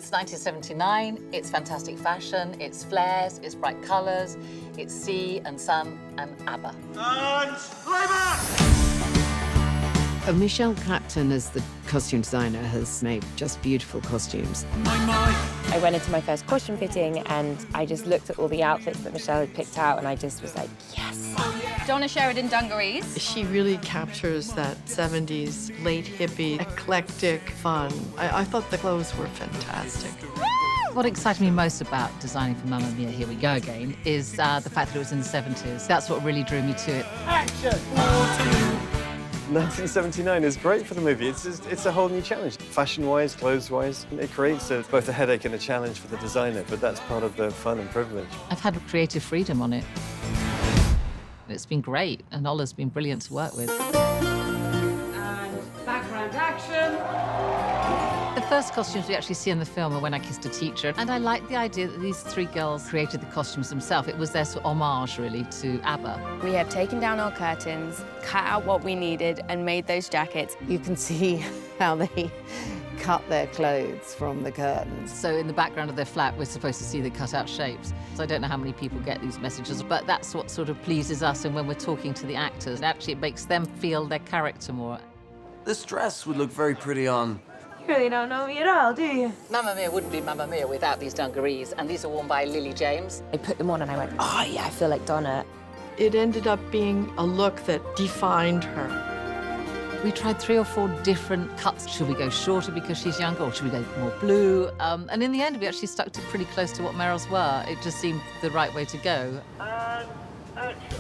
It's 1979, it's fantastic fashion, it's flares, it's bright colours, it's sea and sun and Abba. And playback! Michelle Clapton, as the costume designer, has made just beautiful costumes. I went into my first costume fitting and I just looked at all the outfits that Michelle had picked out and I just was like, yes. Donna Sheridan dungarees. She really captures that 70s, late hippie, eclectic fun. I thought the clothes were fantastic. What excited me most about designing for Mamma Mia, Here We Go Again, is the fact that it was in the 70s. That's what really drew me to it. Action! 1979 is great for the movie. It's a whole new challenge. Fashion-wise, clothes-wise, it creates both a headache and a challenge for the designer, but that's part of the fun and privilege. I've had creative freedom on it. It's been great, and Ola's been brilliant to work with. And background action. The first costumes we actually see in the film are When I Kissed a Teacher, and I like the idea that these three girls created the costumes themselves. It was their sort of homage, really, to Abba. We have taken down our curtains, cut out what we needed and made those jackets. You can see how they cut their clothes from the curtains. So in the background of their flat, we're supposed to see the cut-out shapes. So I don't know how many people get these messages, but that's what sort of pleases us, and when we're talking to the actors, actually it makes them feel their character more. This dress would look very pretty on. You really don't know me at all, do you? Mamma Mia wouldn't be Mamma Mia without these dungarees, and these are worn by Lily James. I put them on and I went, oh yeah, I feel like Donna. It ended up being a look that defined her. We tried 3 or 4 different cuts. Should we go shorter because she's younger, or should we go more blue? And in the end, we actually stuck to pretty close to what Meryl's were. It just seemed the right way to go. And action!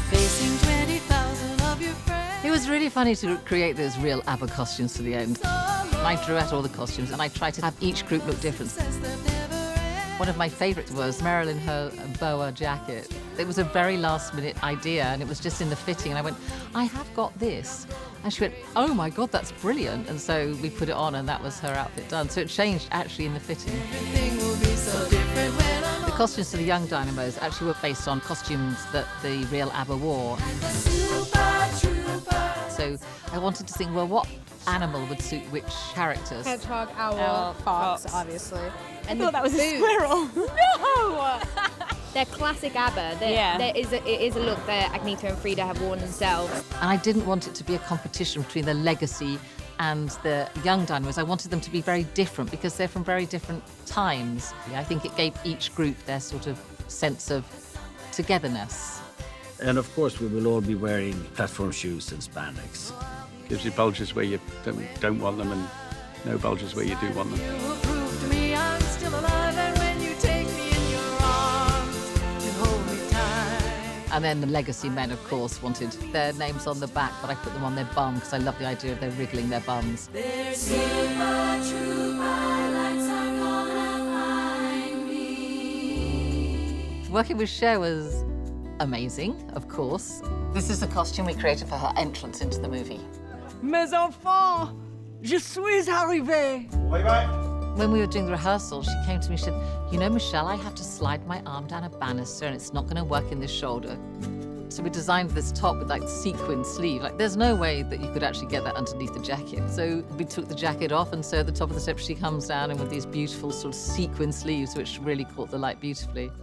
Facing 20,000 of your friends. It was really funny to create those real ABBA costumes to the end. I drew out all the costumes, and I tried to have each group look different. One of my favourites was Meryl in her boa jacket. It was a very last-minute idea, and it was just in the fitting, and I went, I have got this. And she went, oh my God, that's brilliant. And so we put it on, and that was her outfit done. So it changed actually in the fitting. The costumes for the young Dynamos actually were based on costumes that the real ABBA wore. So I wanted to think, well, what animal would suit which characters? Hedgehog, owl, fox, obviously. And I thought that was a squirrel. No! They're classic ABBA. It is a look that Agnetha and Frida have worn themselves. And I didn't want it to be a competition between the legacy and the young Dynamos. I wanted them to be very different because they're from very different times. I think it gave each group their sort of sense of togetherness. And of course, we will all be wearing platform shoes and spandex. Gives you bulges where you don't want them and no bulges where you do want them. You will prove to me I'm still alive, and when you take me in your arms and hold me tight. And then the legacy men, of course, wanted their names on the back, but I put them on their bum because I love the idea of them wriggling their bums. Their super true lights are gonna find me. Working with Cher was amazing, of course. This is the costume we created for her entrance into the movie. Mes enfants, je suis arrivée. Playback! When we were doing the rehearsal, she came to me and she said, you know, Michelle, I have to slide my arm down a banister and it's not going to work in this shoulder. So we designed this top with like sequin sleeve. Like there's no way that you could actually get that underneath the jacket. So we took the jacket off, and so at the top of the step she comes down and with these beautiful sort of sequin sleeves which really caught the light beautifully.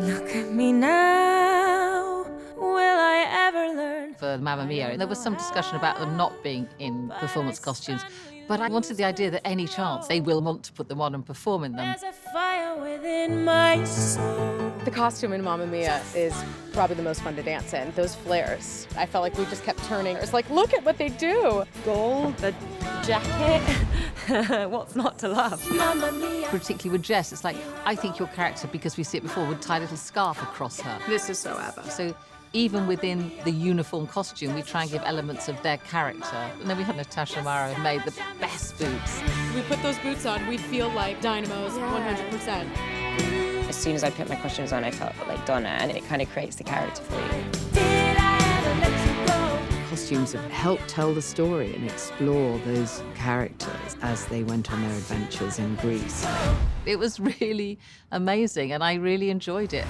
Look at me now, will I ever learn? For Mamma Mia, there was some discussion about them not being in performance costumes, but I wanted the idea that any chance they will want to put them on and perform in them. There's a fire within my soul. The costume in Mamma Mia is probably the most fun to dance in. Those flares. I felt like we just kept turning. It's like, look at what they do. Gold, the jacket. What's not to love? Mamma Mia. Particularly with Jess, it's like, I think your character, because we see it before, would tie a little scarf across her. This is so ABBA. So even within the uniform costume, we try and give elements of their character. And then we had Natasha Mara who made the best boots. We put those boots on, we'd feel like Dynamos 100%. As soon as I put my costumes on, I felt like Donna, and it kind of creates the character for you. Did I ever let you go? Costumes have helped tell the story and explore those characters as they went on their adventures in Greece. It was really amazing, and I really enjoyed it.